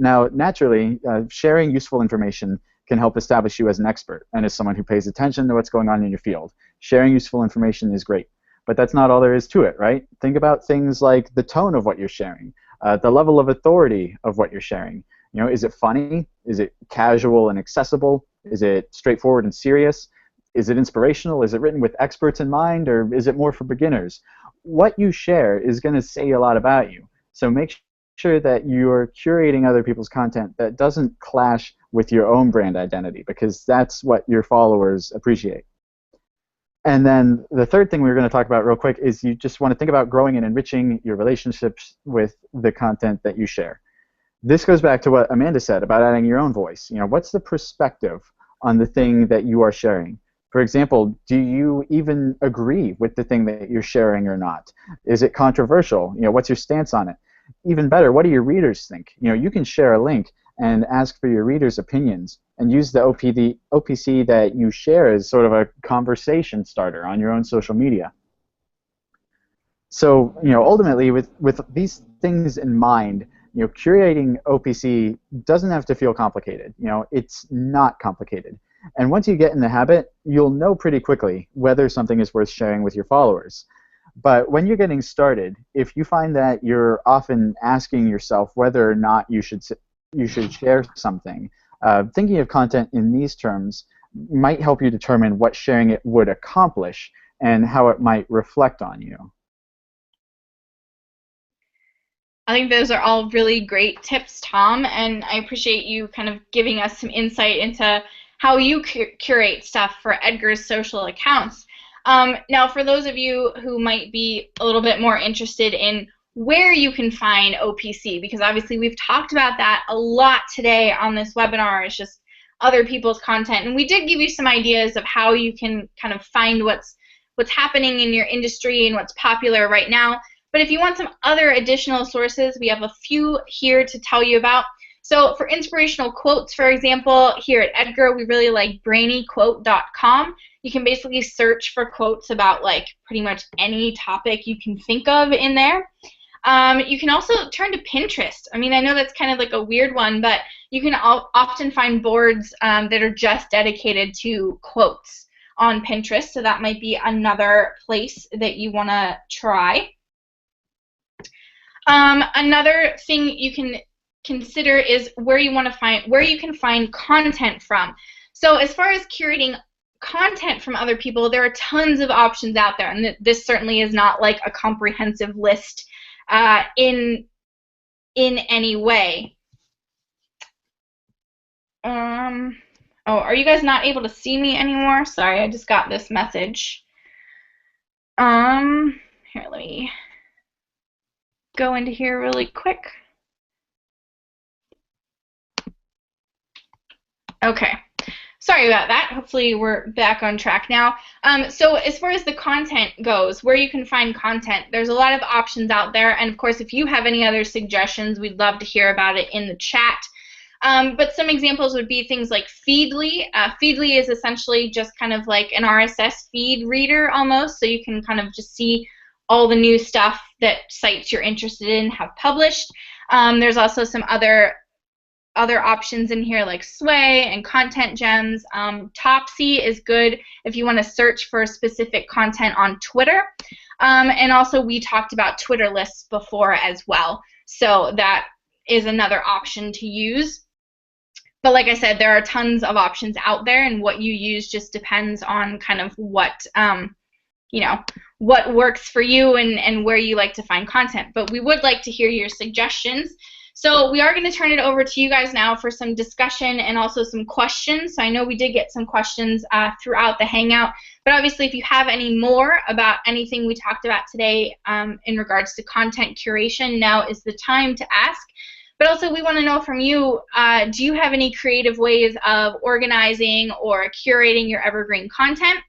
Now, naturally, sharing useful information can help establish you as an expert and as someone who pays attention to what's going on in your field. Sharing useful information is great, but that's not all there is to it, right? Think about things like the tone of what you're sharing, the level of authority of what you're sharing. You know, is it funny? Is it casual and accessible? Is it straightforward and serious? Is it inspirational? Is it written with experts in mind, or is it more for beginners? What you share is going to say a lot about you. So make sure that you're curating other people's content that doesn't clash with your own brand identity, because that's what your followers appreciate. And then the third thing we were going to talk about real quick is you just want to think about growing and enriching your relationships with the content that you share. This goes back to what Amanda said about adding your own voice. You know, what's the perspective on the thing that you are sharing? For example, do you even agree with the thing that you're sharing or not? Is it controversial? You know, what's your stance on it? Even better, what do your readers think? You know, you can share a link and ask for your readers' opinions and use the OPC that you share as sort of a conversation starter on your own social media. So, you know, ultimately, with these things in mind, you know, curating OPC doesn't have to feel complicated. You know, it's not complicated. And once you get in the habit, you'll know pretty quickly whether something is worth sharing with your followers. But when you're getting started, if you find that you're often asking yourself whether or not you should share something, thinking of content in these terms might help you determine what sharing it would accomplish and how it might reflect on you. I think those are all really great tips, Tom, and I appreciate you kind of giving us some insight into how you curate stuff for Edgar's social accounts. Now, for those of you who might be a little bit more interested in where you can find OPC, because obviously we've talked about that a lot today on this webinar. It's just other people's content, and we did give you some ideas of how you can kind of find what's happening in your industry and what's popular right now. But if you want some other additional sources, we have a few here to tell you about. So for inspirational quotes, for example, here at Edgar, we really like brainyquote.com. You can basically search for quotes about like pretty much any topic you can think of in there. You can also turn to Pinterest. I mean, I know that's kind of like a weird one, but you can often find boards that are just dedicated to quotes on Pinterest, so that might be another place that you want to try. Another thing you can consider is where you can find content from. So as far as curating content from other people, there are tons of options out there, and this certainly is not like a comprehensive list in any way. Oh, are you guys not able to see me anymore? Sorry, I just got this message. Here, let me go into here really quick. Okay, sorry about that. Hopefully we're back on track now. So as far as the content goes, where you can find content, there's a lot of options out there, and of course if you have any other suggestions, we'd love to hear about it in the chat. But some examples would be things like Feedly. Feedly is essentially just kind of like an RSS feed reader almost, so you can kind of just see all the new stuff that sites you're interested in have published. There's also some other options in here like Sway and Content Gems. Topsy is good if you want to search for specific content on Twitter. And also we talked about Twitter lists before as well, so that is another option to use. But like I said, there are tons of options out there, and what you use just depends on kind of what you know, what works for you and where you like to find content. But we would like to hear your suggestions. So we are going to turn it over to you guys now for some discussion and also some questions. So I know we did get some questions throughout the Hangout, but obviously if you have any more about anything we talked about today in regards to content curation, now is the time to ask. But also we want to know from you, do you have any creative ways of organizing or curating your evergreen content?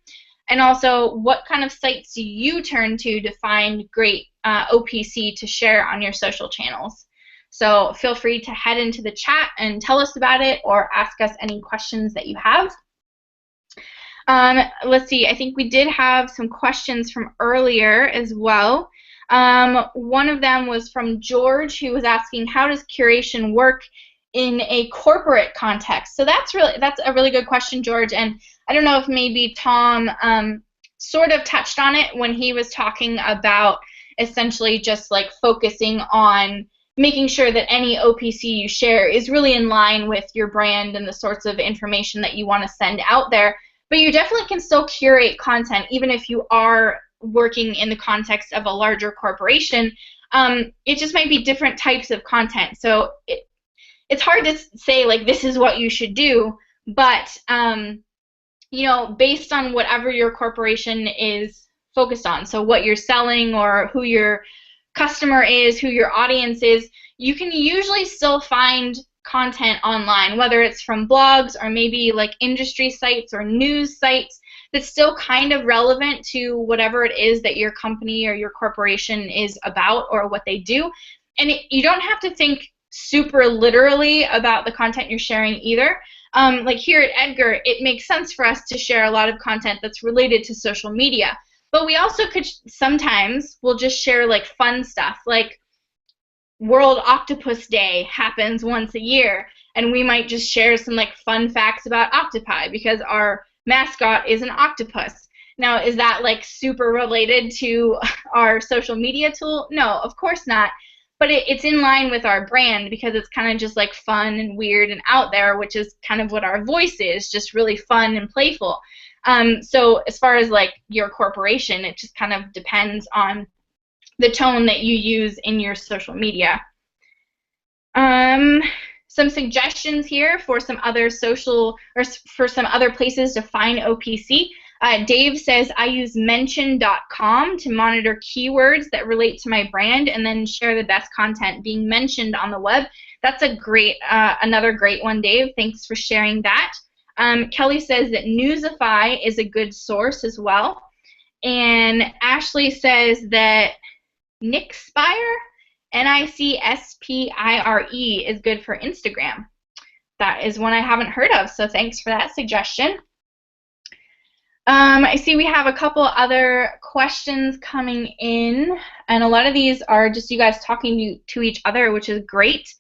And also, what kind of sites do you turn to find great OPC to share on your social channels? So feel free to head into the chat and tell us about it or ask us any questions that you have. Let's see, I think we did have some questions from earlier as well. One of them was from George, who was asking, how does curation work in a corporate context? So that's a really good question, George, and I don't know if maybe Tom sort of touched on it when he was talking about essentially just like focusing on making sure that any OPC you share is really in line with your brand and the sorts of information that you want to send out there. But you definitely can still curate content even if you are working in the context of a larger corporation. It just might be different types of content. So it's hard to say like this is what you should do, but you know, based on whatever your corporation is focused on, so what you're selling or who your customer is, who your audience is, you can usually still find content online, whether it's from blogs or maybe like industry sites or news sites that's still kind of relevant to whatever it is that your company or your corporation is about or what they do. And you don't have to think super literally about the content you're sharing either. Like here at Edgar, it makes sense for us to share a lot of content that's related to social media. But we also could sometimes we'll just share like fun stuff, like World Octopus Day happens once a year, and we might just share some like fun facts about octopi because our mascot is an octopus. Now, is that like super related to our social media tool? No, of course not. But it's in line with our brand because it's kind of just like fun and weird and out there, which is kind of what our voice is, just really fun and playful. So as far as like your corporation, it just kind of depends on the tone that you use in your social media. Some suggestions here for some other social or for some other places to find OPC. Dave says, I use mention.com to monitor keywords that relate to my brand and then share the best content being mentioned on the web. That's a great, another great one, Dave. Thanks for sharing that. Kelly says that Newsify is a good source as well. And Ashley says that Nixpire, N-I-C-S-P-I-R-E, is good for Instagram. That is one I haven't heard of, so thanks for that suggestion. I see we have a couple other questions coming in, and a lot of these are just you guys talking to each other, which is great.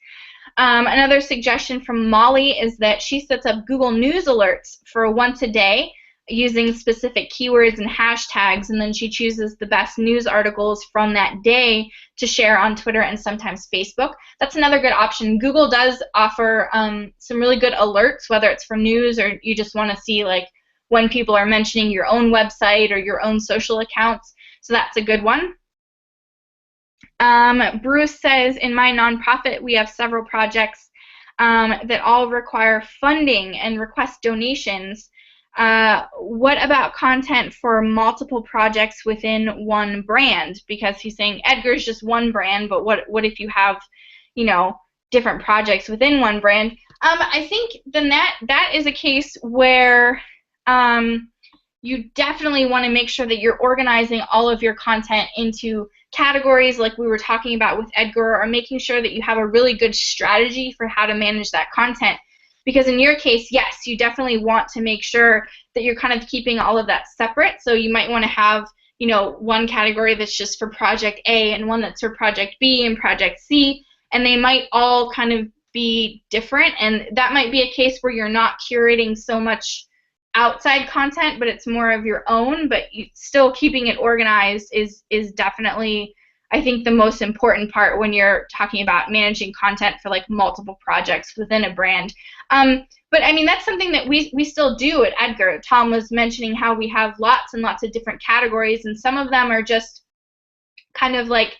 Another suggestion from Molly is that she sets up Google News alerts for once a day using specific keywords and hashtags, and then she chooses the best news articles from that day to share on Twitter and sometimes Facebook. That's another good option. Google does offer some really good alerts, whether it's for news or you just want to see like when people are mentioning your own website or your own social accounts. So that's a good one. Bruce says, in my nonprofit, we have several projects that all require funding and request donations. What about content for multiple projects within one brand? Because he's saying Edgar's just one brand, but what if you have, you know, different projects within one brand? I think then that is a case where you definitely want to make sure that you're organizing all of your content into categories like we were talking about with Edgar, or making sure that you have a really good strategy for how to manage that content. Because in your case, yes, you definitely want to make sure that you're kind of keeping all of that separate. So you might want to have, you know, one category that's just for project A and one that's for project B and project C, and they might all kind of be different. And that might be a case where you're not curating so much outside content, but it's more of your own, but still keeping it organized is definitely, I think, the most important part when you're talking about managing content for like multiple projects within a brand. But I mean, that's something that we still do at Edgar. Tom was mentioning how we have lots and lots of different categories, and some of them are just kind of like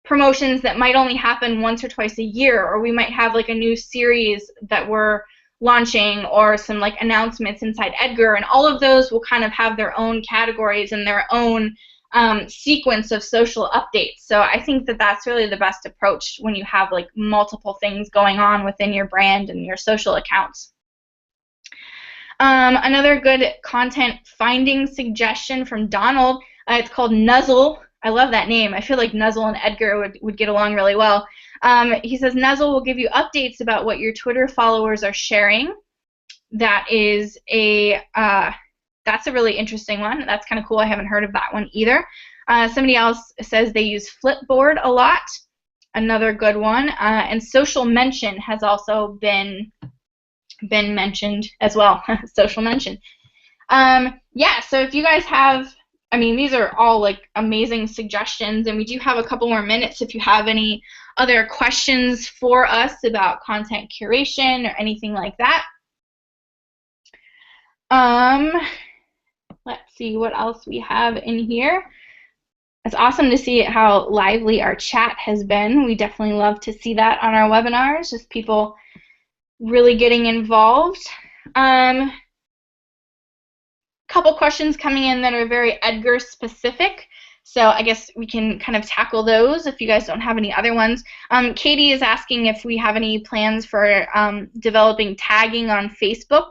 promotions that might only happen once or twice a year, or we might have like a new series that we're launching or some like announcements inside Edgar, and all of those will kind of have their own categories and their own sequence of social updates. So I think that that's really the best approach when you have like multiple things going on within your brand and your social accounts. Another good content finding suggestion from Donald, it's called Nuzzle. I love that name. I feel like Nuzzle and Edgar would get along really well. He says Nuzzle will give you updates about what your Twitter followers are sharing. That's a really interesting one. That's kind of cool. I haven't heard of that one either. Somebody else says they use Flipboard a lot. Another good one. And social mention has also been mentioned as well. Social mention. Yeah, so if you guys have, I mean, these are all like amazing suggestions, and we do have a couple more minutes if you have any other questions for us about content curation or anything like that. Let's see what else we have in here. It's awesome to see how lively our chat has been. We definitely love to see that on our webinars, just people really getting involved. Couple questions coming in that are very Edgar specific, so I guess we can kind of tackle those if you guys don't have any other ones. Katie is asking if we have any plans for developing tagging on Facebook.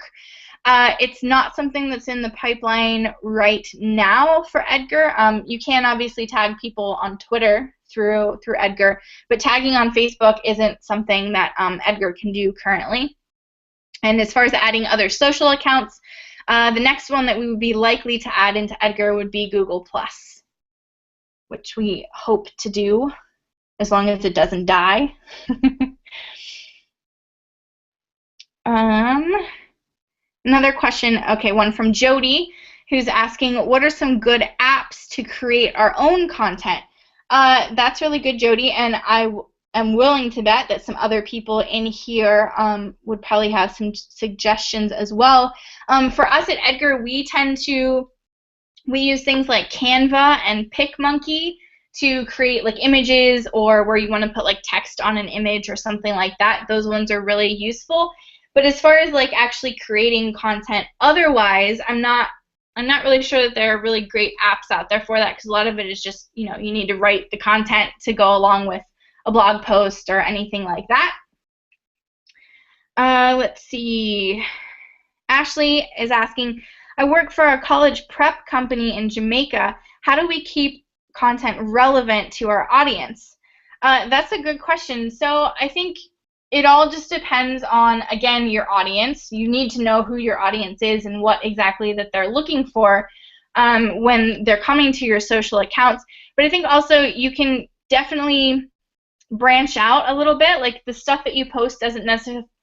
It's not something that's in the pipeline right now for Edgar. You can obviously tag people on Twitter through Edgar, but tagging on Facebook isn't something that Edgar can do currently. And as far as adding other social accounts, the next one that we would be likely to add into Edgar would be Google+, which we hope to do as long as it doesn't die. Another question, okay, one from Jody, who's asking, what are some good apps to create our own content? That's really good, Jody, and I am willing to bet that some other people in here would probably have some suggestions as well. For us at Edgar, we use things like Canva and PicMonkey to create like images, or where you want to put like text on an image or something like that. Those ones are really useful. But as far as like actually creating content otherwise, I'm not really sure that there are really great apps out there for that, because a lot of it is just, you know, you need to write the content to go along with a blog post or anything like that. Let's see. Ashley is asking, I work for a college prep company in Jamaica. How do we keep content relevant to our audience? That's a good question. So I think it all just depends on, again, your audience. You need to know who your audience is and what exactly that they're looking for when they're coming to your social accounts. But I think also you can definitely branch out a little bit. Like the stuff that you post doesn't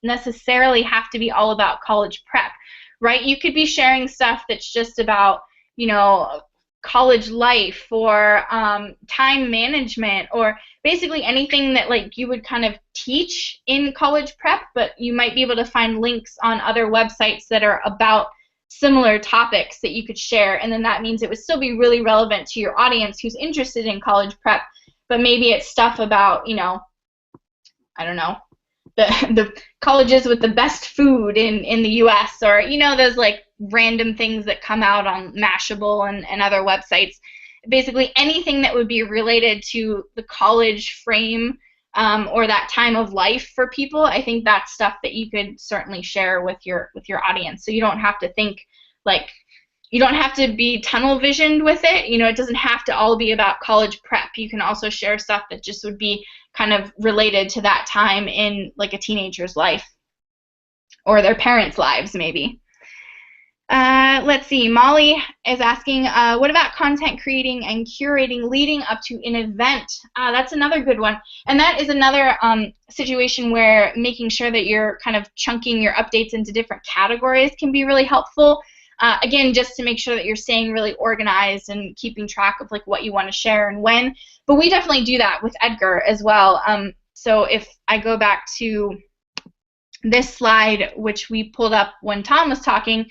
necessarily have to be all about college prep, right? You could be sharing stuff that's just about, you know, college life or time management, or basically anything that like you would kind of teach in college prep, but you might be able to find links on other websites that are about similar topics that you could share, and then that means it would still be really relevant to your audience who's interested in college prep, but maybe it's stuff about, you know, I don't know, the colleges with the best food in the US, or, you know, those like random things that come out on Mashable and other websites. Basically anything that would be related to the college frame or that time of life for people. I think that's stuff that you could certainly share with your audience. So you don't have to think like, you don't have to be tunnel visioned with it. You know, it doesn't have to all be about college prep. You can also share stuff that just would be kind of related to that time in like a teenager's life or their parents' lives maybe. Let's see, Molly is asking, what about content creating and curating leading up to an event? That's another good one. And that is another situation where making sure that you're kind of chunking your updates into different categories can be really helpful. Again, just to make sure that you're staying really organized and keeping track of like what you want to share and when. But we definitely do that with Edgar as well. So if I go back to this slide, which we pulled up when Tom was talking,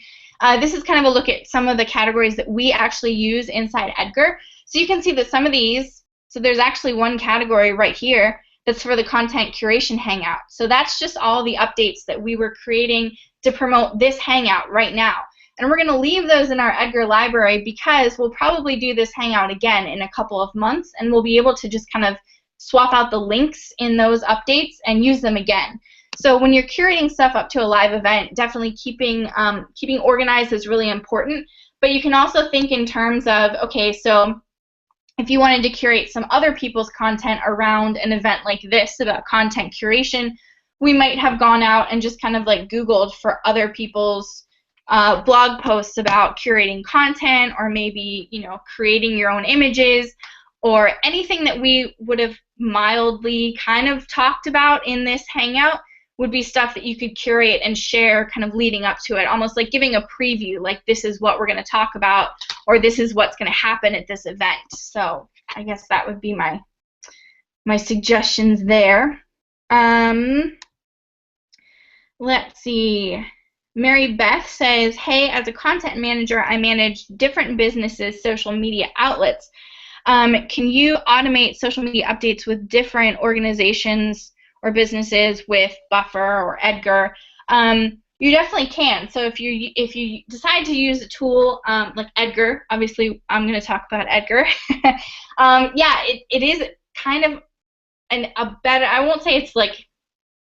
this is kind of a look at some of the categories that we actually use inside Edgar. So you can see that some of these, so there's actually one category right here that's for the content curation hangout. So that's just all the updates that we were creating to promote this hangout right now. And we're going to leave those in our Edgar library because we'll probably do this hangout again in a couple of months, and we'll be able to just kind of swap out the links in those updates and use them again. So when you're curating stuff up to a live event, definitely keeping organized is really important. But you can also think in terms of, okay, so if you wanted to curate some other people's content around an event like this about content curation, we might have gone out and just kind of like Googled for other people's blog posts about curating content, or maybe, you know, creating your own images, or anything that we would have mildly kind of talked about in this hangout would be stuff that you could curate and share kind of leading up to it, almost like giving a preview, like this is what we're going to talk about, or this is what's going to happen at this event. So I guess that would be my suggestions there. Let's see. Mary Beth says, hey, as a content manager, I manage different businesses' social media outlets. Can you automate social media updates with different organizations or businesses with Buffer or Edgar? You definitely can. So if you decide to use a tool like Edgar, obviously I'm going to talk about Edgar. Yeah, it is kind of a better, I won't say it's like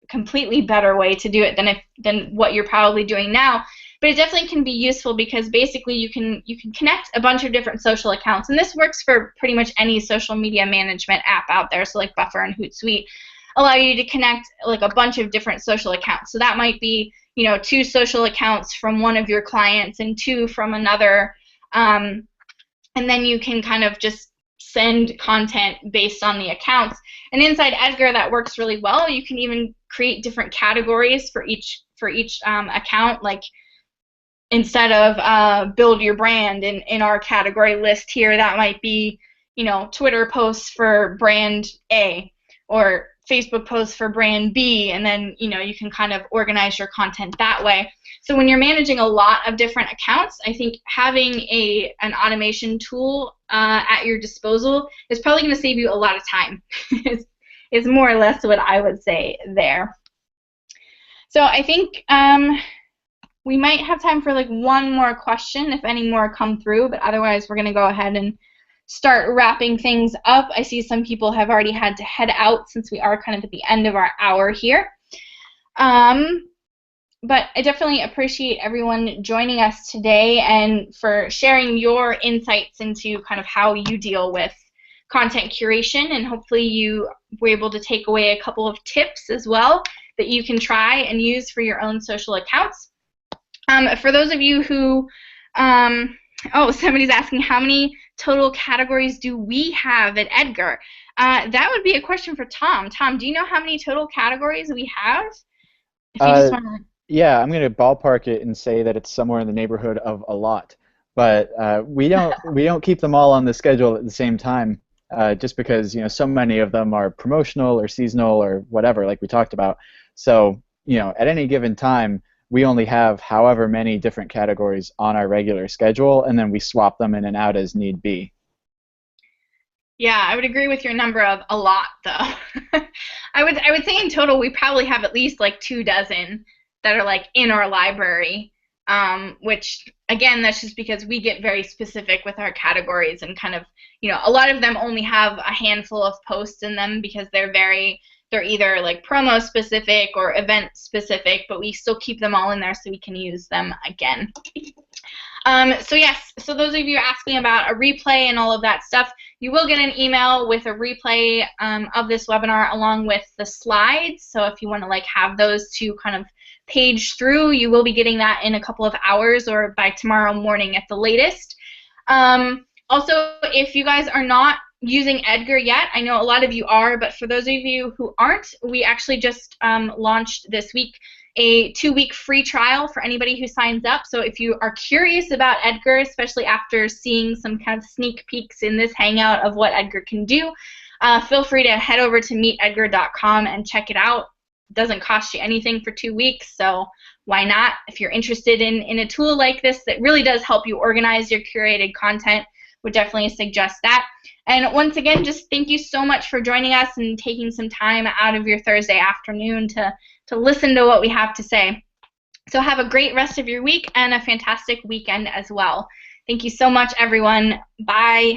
completely better way to do it than what you're probably doing now, but it definitely can be useful because basically you can connect a bunch of different social accounts, and this works for pretty much any social media management app out there. So like Buffer and Hootsuite allow you to connect like a bunch of different social accounts. So that might be, you know, 2 social accounts from one of your clients and 2 from another, and then you can kind of just send content based on the accounts. And inside Edgar, that works really well. You can even create different categories for each account. Like instead of build your brand in our category list here, that might be, you know, Twitter posts for brand A or Facebook posts for brand B, and then, you know, you can kind of organize your content that way. So when you're managing a lot of different accounts, I think having an automation tool at your disposal is probably going to save you a lot of time. is more or less what I would say there. So I think we might have time for like one more question if any more come through, but otherwise we're going to go ahead and start wrapping things up. I see some people have already had to head out since we are kind of at the end of our hour here. But I definitely appreciate everyone joining us today and for sharing your insights into kind of how you deal with content curation, and hopefully you were able to take away a couple of tips as well that you can try and use for your own social accounts. For those of you who, oh, somebody's asking how many total categories do we have at Edgar? That would be a question for Tom. Tom, do you know how many total categories we have? If you just want to... Yeah, I'm going to ballpark it and say that it's somewhere in the neighborhood of a lot. But we don't keep them all on the schedule at the same time, just because, you know, so many of them are promotional or seasonal or whatever, like we talked about. So, you know, at any given time, we only have however many different categories on our regular schedule, and then we swap them in and out as need be. Yeah, I would agree with your number of a lot, though. I would say in total we probably have at least like 24 that are like in our library, which again, that's just because we get very specific with our categories, and kind of, you know, a lot of them only have a handful of posts in them because they're either like promo specific or event specific, but we still keep them all in there so we can use them again. So yes, so those of you asking about a replay and all of that stuff, you will get an email with a replay of this webinar along with the slides. So if you want to like have those to kind of page through, you will be getting that in a couple of hours or by tomorrow morning at the latest. Also, if you guys are not using Edgar yet, I know a lot of you are, but for those of you who aren't, we actually just launched this week a 2-week free trial for anybody who signs up. So if you are curious about Edgar, especially after seeing some kind of sneak peeks in this hangout of what Edgar can do, feel free to head over to meetedgar.com and check it out. It doesn't cost you anything for 2 weeks, so why not? If you're interested in a tool like this that really does help you organize your curated content, would definitely suggest that. And once again, just thank you so much for joining us and taking some time out of your Thursday afternoon to listen to what we have to say. So have a great rest of your week and a fantastic weekend as well. Thank you so much, everyone. Bye.